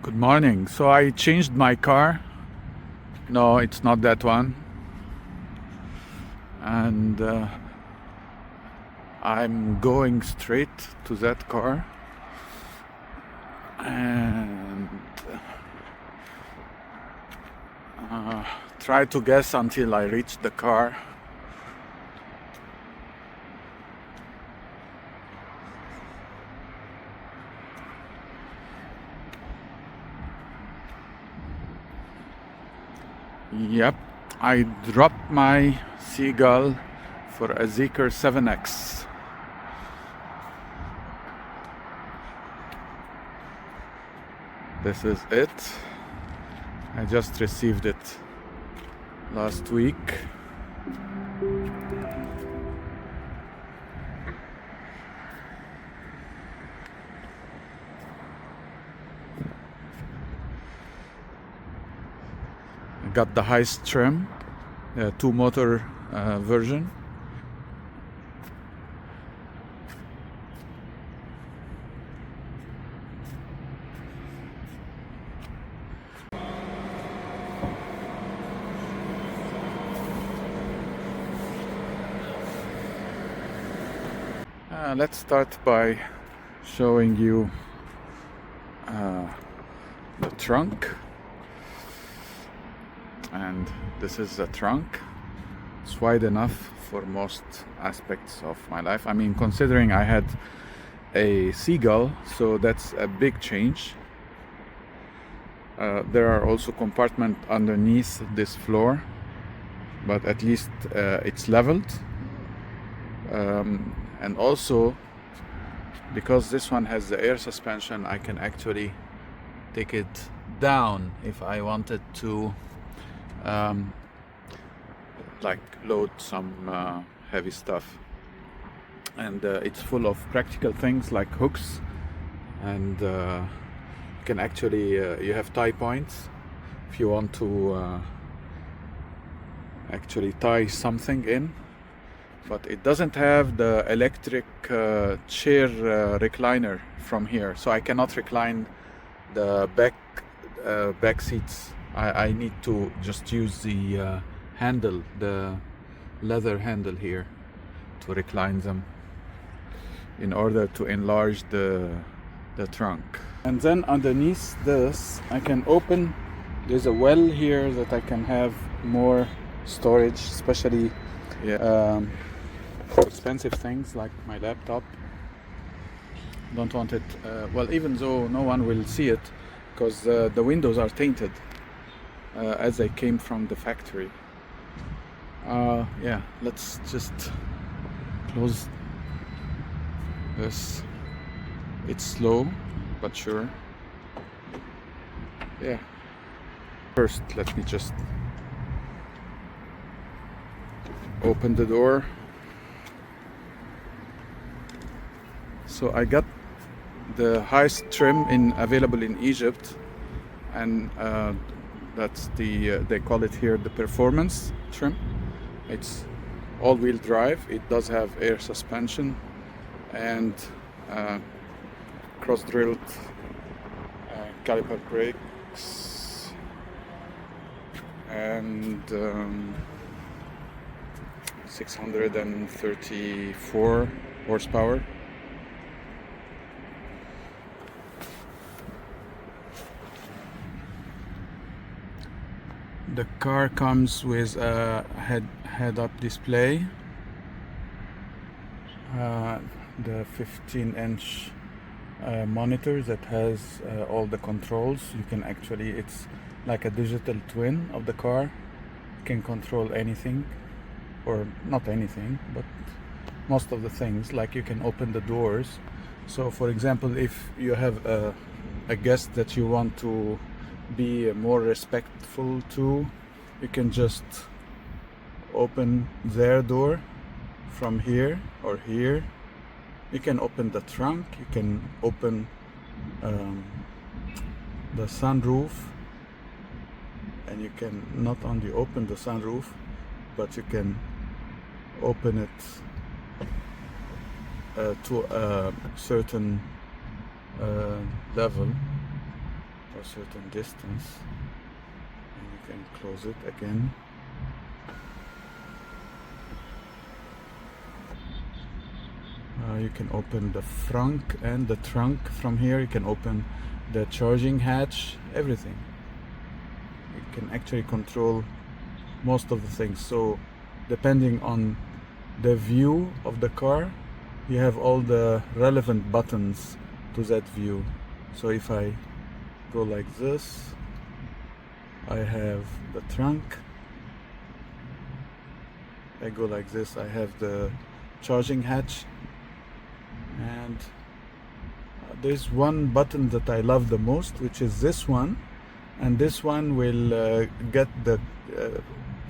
Good morning. So I changed my car. No, it's not that one. And I'm going straight to that car. And try to guess until I reach the car. Yep, I dropped my Seagull for a Zeekr 7X. This is it. I just received it last week. I got the highest trim, 2-motor version. Let's start by showing you the trunk. And this is the trunk. It's wide enough for most aspects of my life. I mean, considering I had a Seagull, so that's a big change. There are also compartments underneath this floor, but at least it's leveled. And also, because this one has the air suspension, I can actually take it down if I wanted to like load some heavy stuff. And it's full of practical things like hooks, and you can actually you have tie points if you want to actually tie something in. But it doesn't have the electric chair recliner from here, so I cannot recline the back seats. I need to just use the handle, the leather handle here, to recline them in order to enlarge the trunk. And then underneath this, I can open. There's a well here that I can have more storage, especially expensive things like my laptop. Don't want it well, even though no one will see it, because the windows are tainted as they came from the factory. Yeah, let's just close this. It's slow but sure. Yeah, first let me just open the door. So I got the highest trim available in Egypt, and that's they call it here the performance trim. It's all-wheel drive. It does have air suspension and cross-drilled caliper brakes, and 634 horsepower. The car comes with a head-up display, the 15-inch monitor that has all the controls. You can actually, it's like a digital twin of the car. You can control anything, or not anything, but most of the things. Like you can open the doors. So for example, if you have a guest that you want to be more respectful to, you can just open their door from here or here. You can open the trunk, you can open the sunroof, and you can not only open the sunroof, but you can open it to a certain level, for a certain distance, and you can close it again. You can open the trunk and the trunk from here. You can open the charging hatch, everything. You can actually control most of the things. So depending on the view of the car, you have all the relevant buttons to that view. So if I go like this, I have the trunk. I go like this, I have the charging hatch. And there's one button that I love the most, which is this one, and this one will get the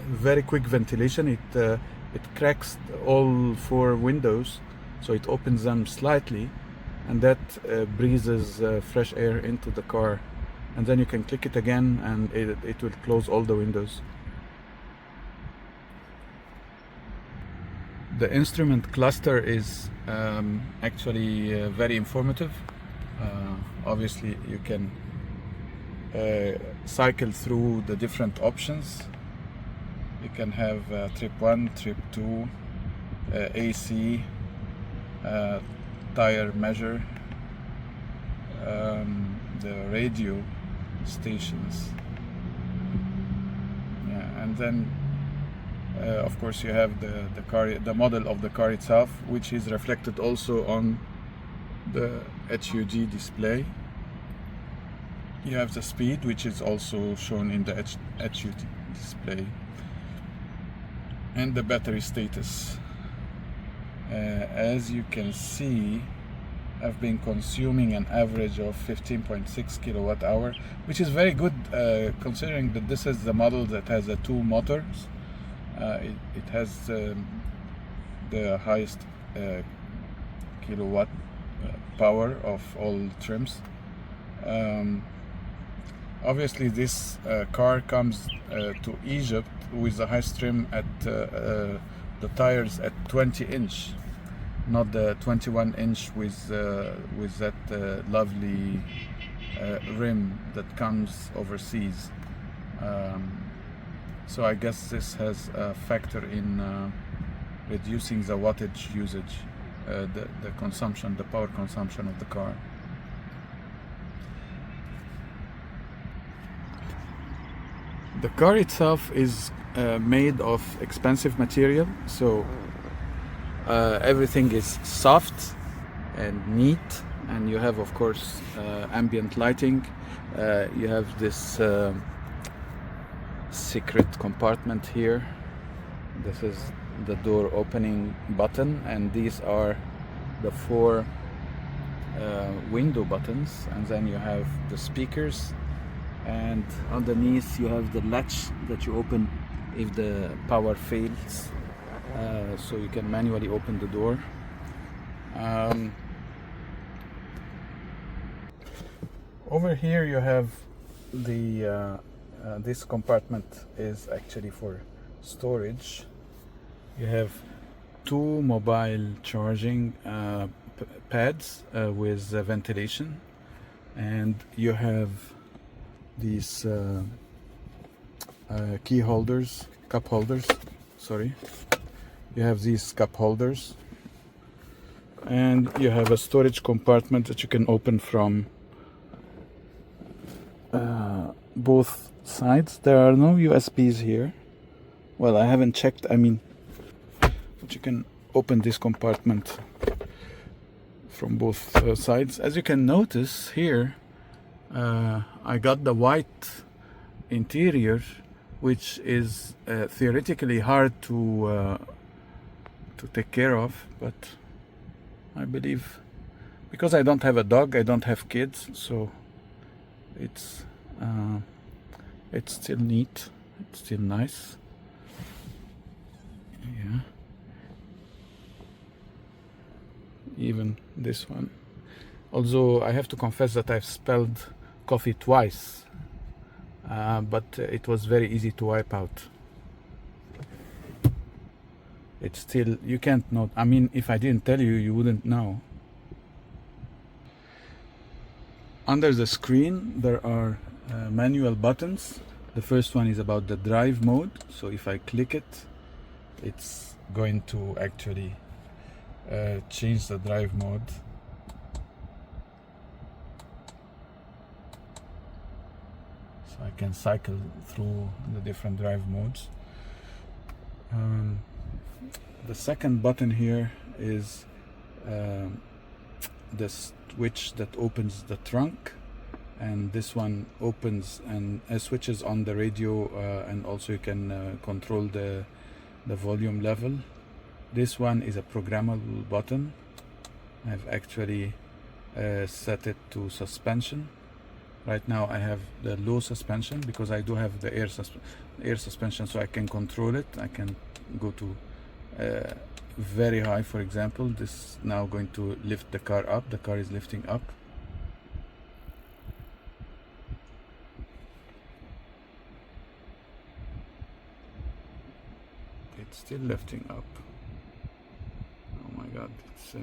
very quick ventilation. It cracks all 4 windows, so it opens them slightly, and that breezes fresh air into the car, and then you can click it again and it will close all the windows. The instrument cluster is actually very informative. Obviously you can cycle through the different options. You can have trip 1, trip 2, AC, tire measure, the radio stations, yeah, and then of course you have the car, the model of the car itself, which is reflected also on the HUD display. You have the speed, which is also shown in the HUD display, and the battery status. As you can see, I've been consuming an average of 15.6 kilowatt hour, which is very good considering that this is the model that has 2 motors. It has the highest kilowatt power of all trims. Obviously this car comes to Egypt with the highest trim at the tires at 20-inch, not the 21-inch with that lovely rim that comes overseas. So I guess this has a factor in reducing the wattage usage, the consumption, the power consumption of the car. The car itself is made of expensive material, so everything is soft and neat, and you have of course ambient lighting. You have this secret compartment here. This is the door opening button, and these are the 4 window buttons, and then you have the speakers, and underneath you have the latch that you open if the power fails, so you can manually open the door. Over here you have the this compartment is actually for storage. You have 2 mobile charging pads with ventilation, and you have these key holders, cup holders, sorry. You have these cup holders, and you have a storage compartment that you can open from both sides. There are no USBs here. Well, I haven't checked, but you can open this compartment from both sides. As you can notice here, I got the white interior, which is theoretically hard to take care of, but I believe, because I don't have a dog, I don't have kids, so it's still neat, it's still nice. Yeah, even this one, although I have to confess that I've spelled coffee twice, but it was very easy to wipe out. It's still, you can't know, if I didn't tell you, you wouldn't know. Under the screen there are manual buttons. The first one is about the drive mode, so if I click it, it's going to actually change the drive mode. So I can cycle through the different drive modes. The second button here is the switch that opens the trunk, and this one opens and switches on the radio, and also you can control the volume level. This one is a programmable button. I've actually set it to suspension. Right now I have the low suspension because I do have the air suspension, so I can control it. I can go to very high, for example. This is now going to lift the car up. The car is lifting up. It's still lifting up. Oh my god, it's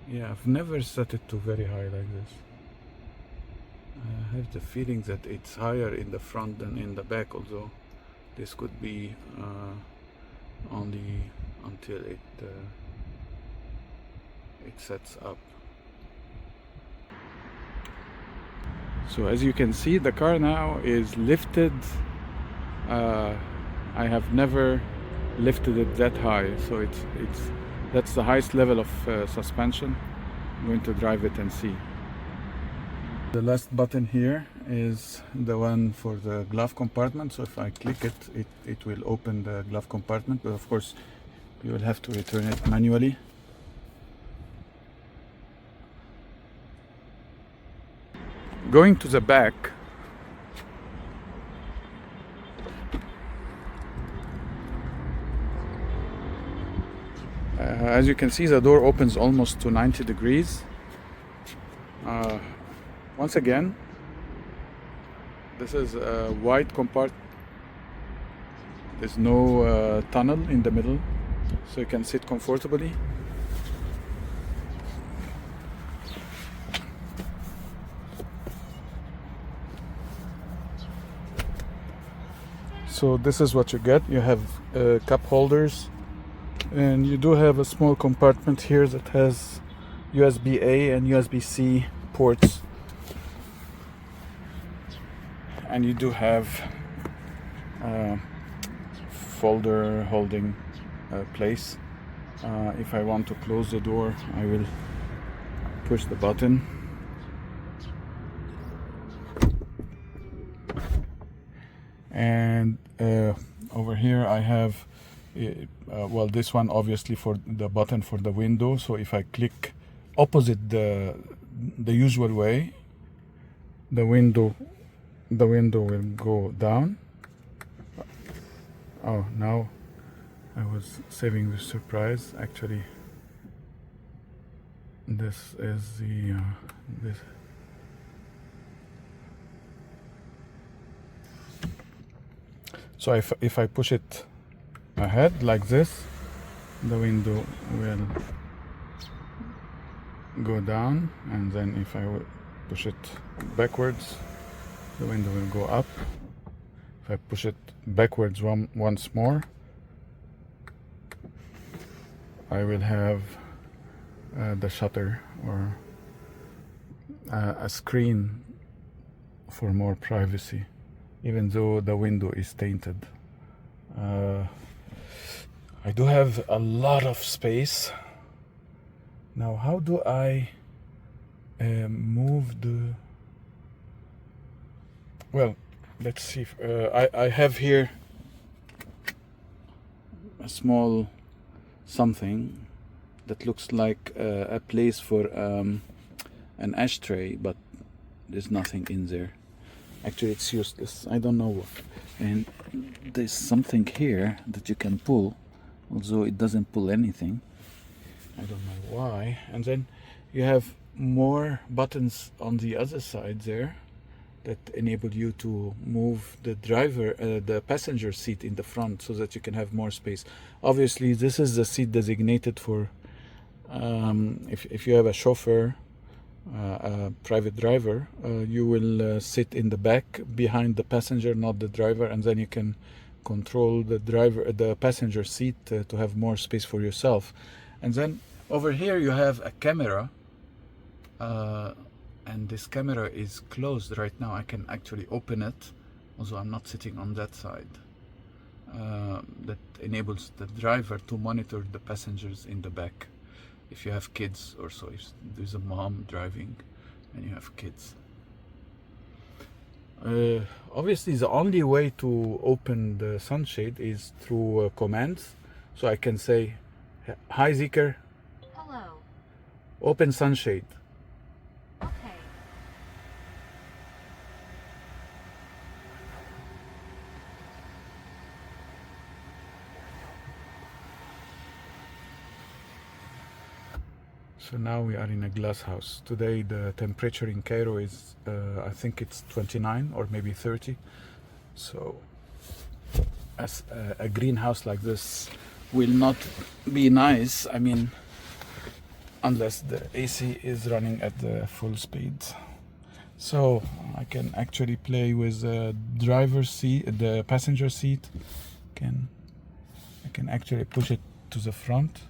yeah, I've never set it to very high like this. I have the feeling that it's higher in the front than in the back, although this could be only until it sets up. So as you can see, the car now is lifted. I have never lifted it that high, so that's the highest level of suspension. I'm going to drive it and see. The last button here is the one for the glove compartment. So if I click it, it will open the glove compartment, but of course you will have to return it manually. Going to the back, as you can see, the door opens almost to 90 degrees. Once again, this is a wide compartment. There's no tunnel in the middle, so you can sit comfortably. So this is what you get. You have cup holders, and you do have a small compartment here that has USB-A and USB-C ports. And you do have folder holding place. If I want to close the door, I will push the button. And over here I have well, this one obviously for the button for the window. So if I click opposite the usual way, the window will go down. Oh, now I was saving the surprise. Actually, this is the this. So if I push it ahead like this, the window will go down, and then if I push it backwards, the window will go up. If I push it backwards once more, I will have the shutter or a screen for more privacy, even though the window is tainted. I do have a lot of space. Now, how do I move the... Well, let's see. If, I have here a small something that looks like a place for an ashtray, but there's nothing in there. Actually, it's useless. I don't know what. And there's something here that you can pull, although it doesn't pull anything. I don't know why. And then you have more buttons on the other side there that enable you to move the the passenger seat in the front so that you can have more space. Obviously, this is the seat designated for if you have a chauffeur a private driver, you will sit in the back behind the passenger, not the driver, and then you can control the passenger seat to have more space for yourself. And then over here you have a camera, and this camera is closed right now. I can actually open it, although I'm not sitting on that side. That enables the driver to monitor the passengers in the back. If you have kids or so, if there's a mom driving and you have kids. Obviously the only way to open the sunshade is through commands. So I can say, "Hi Zeekr, hello, open sunshade." okay, So now we are in a glass house. Today the temperature in Cairo is, I think it's 29 or maybe 30. So as a greenhouse like this will not be nice, I mean, unless the AC is running at the full speed. So I can actually play with the driver's seat, the passenger seat. I can actually push it to the front.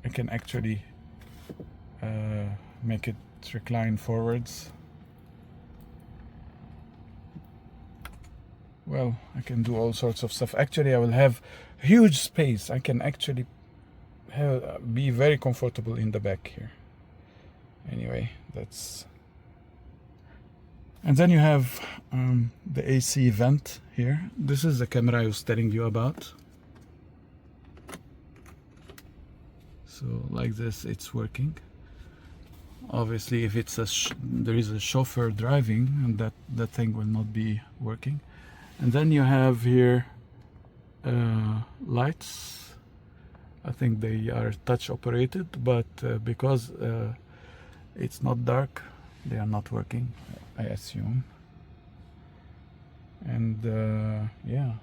I can actually make it recline forwards. Well, I can do all sorts of stuff. Actually, I will have huge space. I can actually be very comfortable in the back here. Anyway, that's... And then you have the AC vent here. This is the camera I was telling you about. So like this, it's working. Obviously, if it's there is a chauffeur driving, and that thing will not be working. And then you have here lights. I think they are touch operated, but because it's not dark, they are not working, I assume. And yeah,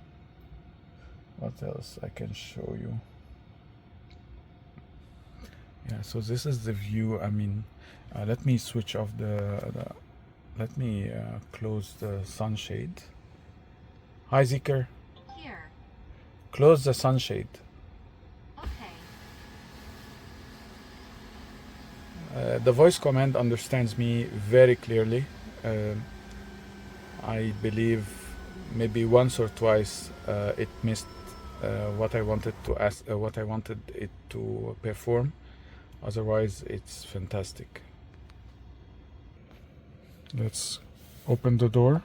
what else I can show you? Yeah, so this is the view. I mean, let me switch off let me close the sunshade. Hi Zeekr, here, close the sunshade. okay, The voice command understands me very clearly. I believe maybe once or twice it missed what I wanted to ask, what I wanted it to perform. Otherwise, it's fantastic. Let's open the door.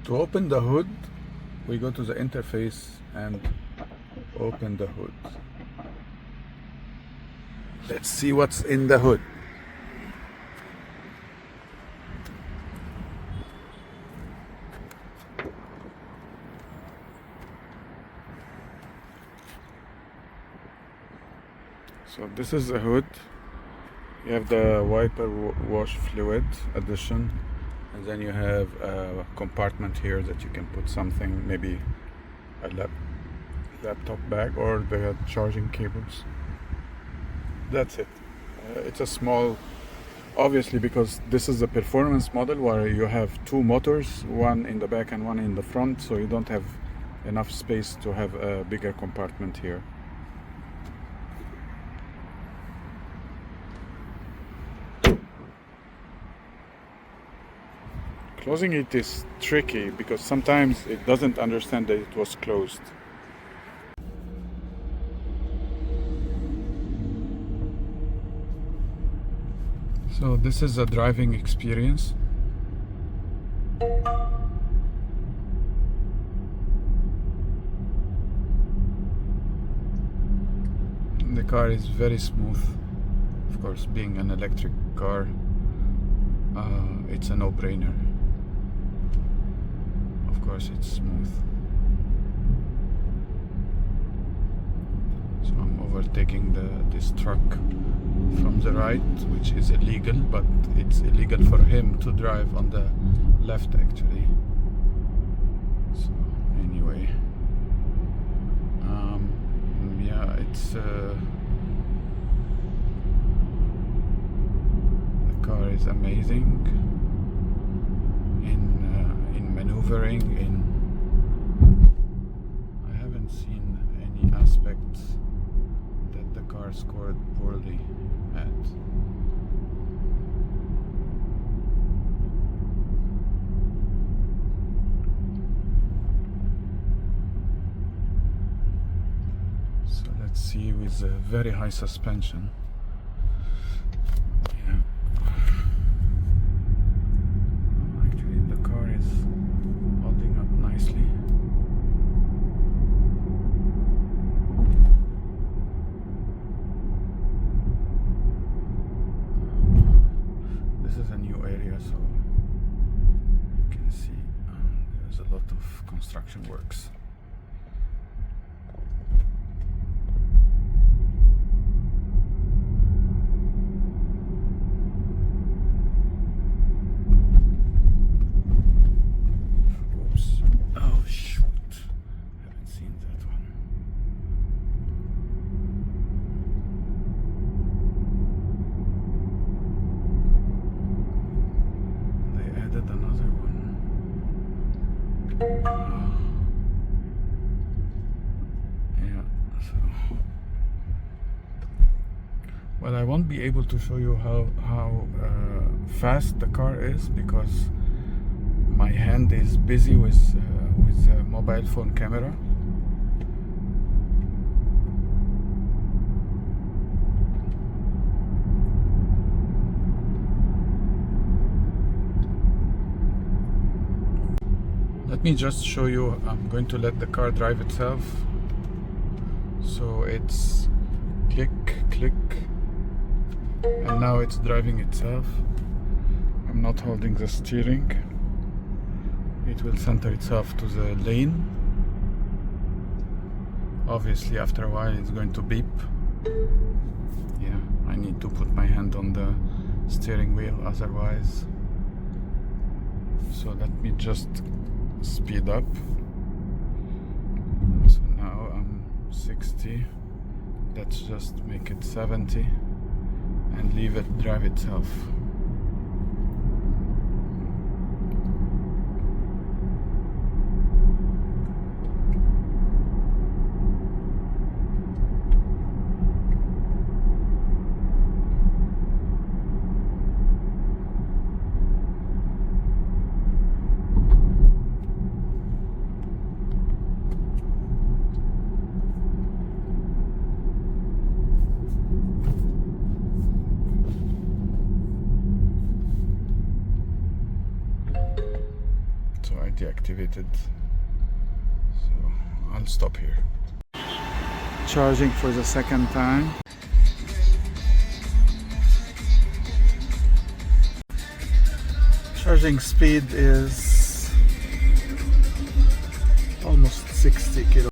To open the hood, we go to the interface and open the hood. Let's see what's in the hood. So this is the hood. You have the wiper wash fluid addition, and then you have a compartment here that you can put something, maybe a laptop bag or the charging cables. That's it. It's a small, obviously, because this is a performance model where you have two motors, one in the back and one in the front, so you don't have enough space to have a bigger compartment here. Closing it is tricky because sometimes it doesn't understand that it was closed. So this is a driving experience. The car is very smooth. Of course, being an electric car, it's a no-brainer. Of course, it's smooth. So I'm overtaking this truck from the right, which is illegal, but it's illegal for him to drive on the left actually. it's the car is amazing in maneuvering. I haven't seen any aspects that the car scored poorly at. So let's see with a very high suspension. Yeah. Actually, the car is holding up nicely. This is a new area, so you can see there's a lot of construction works. Oh shoot, haven't seen that one. They added another one. Yeah, so well, I won't be able to show you how fast the car is because my hand is busy with a mobile phone camera. Let me just show you. I'm going to let the car drive itself. So it's click, click, and now it's driving itself. I'm not holding the steering. It will center itself to the lane. Obviously, after a while, it's going to beep. Yeah, I need to put my hand on the steering wheel, otherwise. So let me just speed up. So now I'm 60. Let's just make it 70 and leave it drive itself. So I deactivated, so I'll stop here. Charging for the second time. Charging speed is almost 60 kilo.